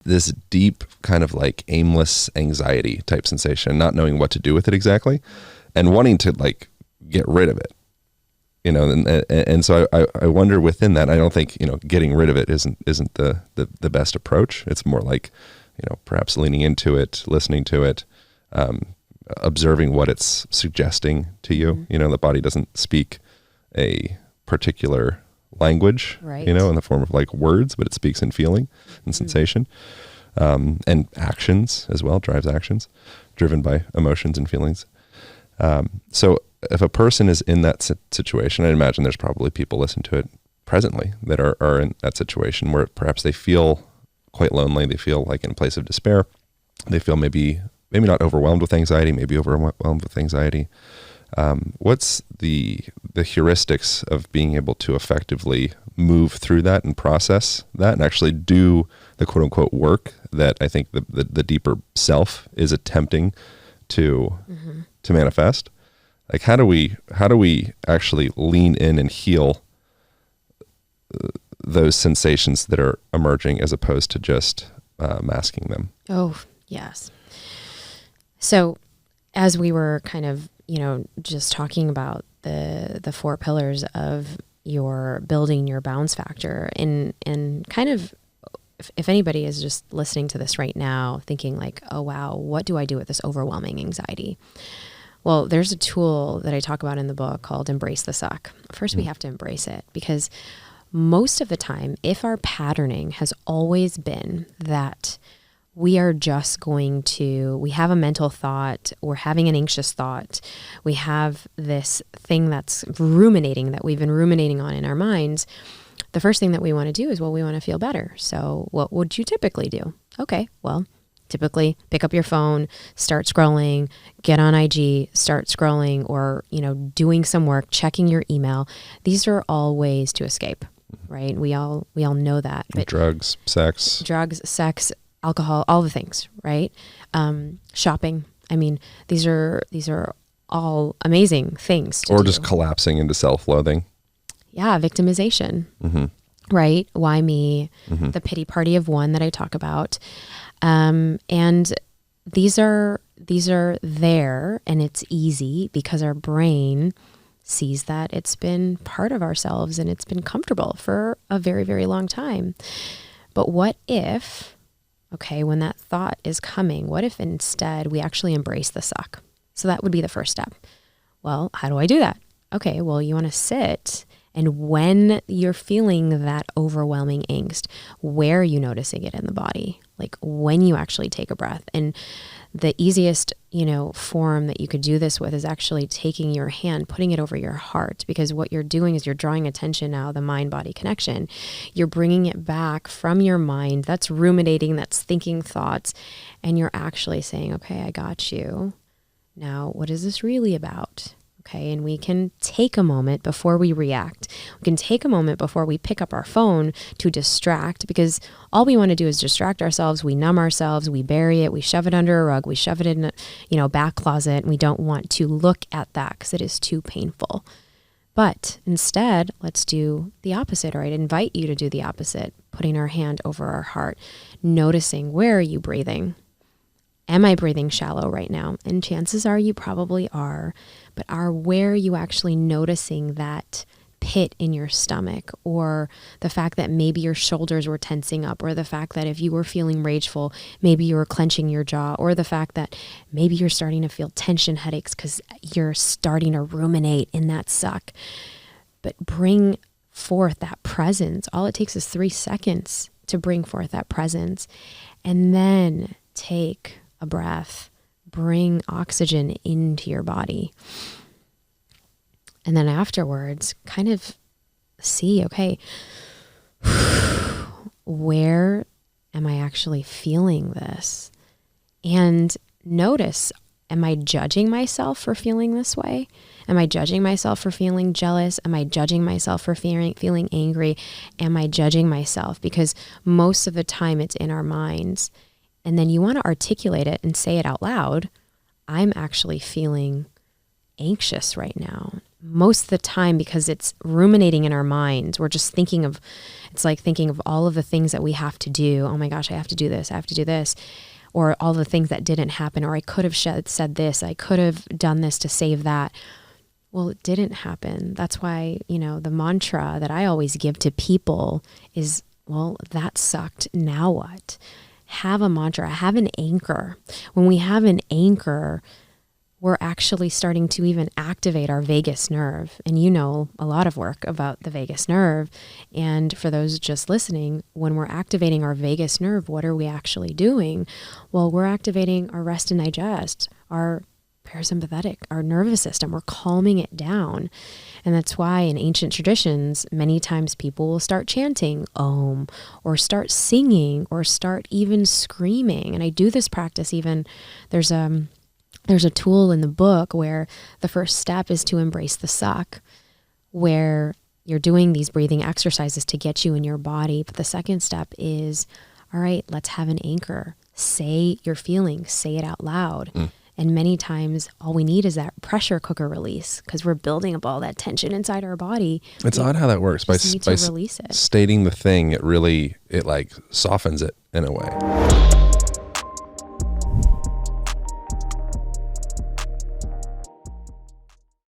this deep kind of like aimless anxiety type sensation, not knowing what to do with it exactly, and wanting to like get rid of it. And so I wonder within that, I don't think, getting rid of it isn't the best approach. It's more like, perhaps leaning into it, listening to it, observing what it's suggesting to you. The body doesn't speak a particular language, right, in the form of like words, but it speaks in feeling and sensation, and actions as well, drives actions driven by emotions and feelings. So if a person is in that situation, I imagine there's probably people listening to it presently that are in that situation where perhaps they feel quite lonely. They feel like in a place of despair. They feel maybe not overwhelmed with anxiety, maybe overwhelmed with anxiety. What's the heuristics of being able to effectively move through that and process that and actually do the quote unquote work that I think the deeper self is attempting to manifest? Like, how do we actually lean in and heal those sensations that are emerging as opposed to just masking them? Oh, yes. So as we were kind of, just talking about the 4 pillars of your building your bounce factor, and kind of, if anybody is just listening to this right now thinking like, oh wow, what do I do with this overwhelming anxiety? Well, there's a tool that I talk about in the book called Embrace the Suck. First, we have to embrace it, because most of the time, if our patterning has always been that we are just we have a mental thought, we're having an anxious thought, we have this thing that's ruminating, that we've been ruminating on in our minds, the first thing that we want to do is, we want to feel better. So what would you typically do? Okay, well, typically pick up your phone, start scrolling, get on IG, start scrolling, or, doing some work, checking your email. These are all ways to escape, right? We all know that. But drugs, sex, alcohol, all the things, right? Shopping. I mean, these are all amazing things to do. Just collapsing into self-loathing. Yeah, victimization. Right? Why me? The pity party of one that I talk about. And these are there, and it's easy because our brain sees that it's been part of ourselves and it's been comfortable for a very, very long time. But what if, when that thought is coming, what if instead we actually embrace the suck? So that would be the first step. Well, how do I do that? Okay, well, you want to sit, and when you're feeling that overwhelming angst, where are you noticing it in the body? Like when you actually take a breath. And the easiest, form that you could do this with is actually taking your hand, putting it over your heart, because what you're doing is you're drawing attention now, the mind-body connection. You're bringing it back from your mind that's ruminating, that's thinking thoughts, and you're actually saying, okay, I got you. Now, what is this really about? Okay, and we can take a moment before we react. We can take a moment before we pick up our phone to distract, because all we want to do is distract ourselves. We numb ourselves, we bury it, we shove it under a rug, we shove it in a back closet, and we don't want to look at that because it is too painful. But instead, let's do the opposite, or I'd invite you to do the opposite, putting our hand over our heart, noticing, where are you breathing? Am I breathing shallow right now? And chances are you probably are, but where are you actually noticing that pit in your stomach, or the fact that maybe your shoulders were tensing up, or the fact that if you were feeling rageful, maybe you were clenching your jaw, or the fact that maybe you're starting to feel tension headaches because you're starting to ruminate in that suck. But bring forth that presence. All it takes is 3 seconds to bring forth that presence, and then take a breath, bring oxygen into your body. And then afterwards, kind of see, okay, where am I actually feeling this? And notice, am I judging myself for feeling this way? Am I judging myself for feeling jealous? Am I judging myself for feeling angry? Am I judging myself? Because most of the time it's in our minds. And then you want to articulate it and say it out loud. I'm actually feeling anxious right now. Most of the time, because it's ruminating in our minds, we're just thinking of, it's like thinking of all of the things that we have to do. Oh my gosh, I have to do this. I have to do this. Or all the things that didn't happen. Or I could have said this. I could have done this to save that. Well, it didn't happen. That's why, the mantra that I always give to people is, well, that sucked. Now what? Have a mantra, have an anchor. When we have an anchor, we're actually starting to even activate our vagus nerve. And a lot of work about the vagus nerve. And for those just listening, when we're activating our vagus nerve, what are we actually doing? Well, we're activating our rest and digest, our parasympathetic, our nervous system. We're calming it down. And that's why in ancient traditions, many times people will start chanting Om, or start singing, or start even screaming. And I do this practice even, there's a tool in the book where the first step is to embrace the suck, where you're doing these breathing exercises to get you in your body. But the second step is, all right, let's have an anchor. Say your feelings, say it out loud. And many times all we need is that pressure cooker release, because we're building up all that tension inside our body. It's odd how that works. By release it. Stating the thing, it like softens it in a way.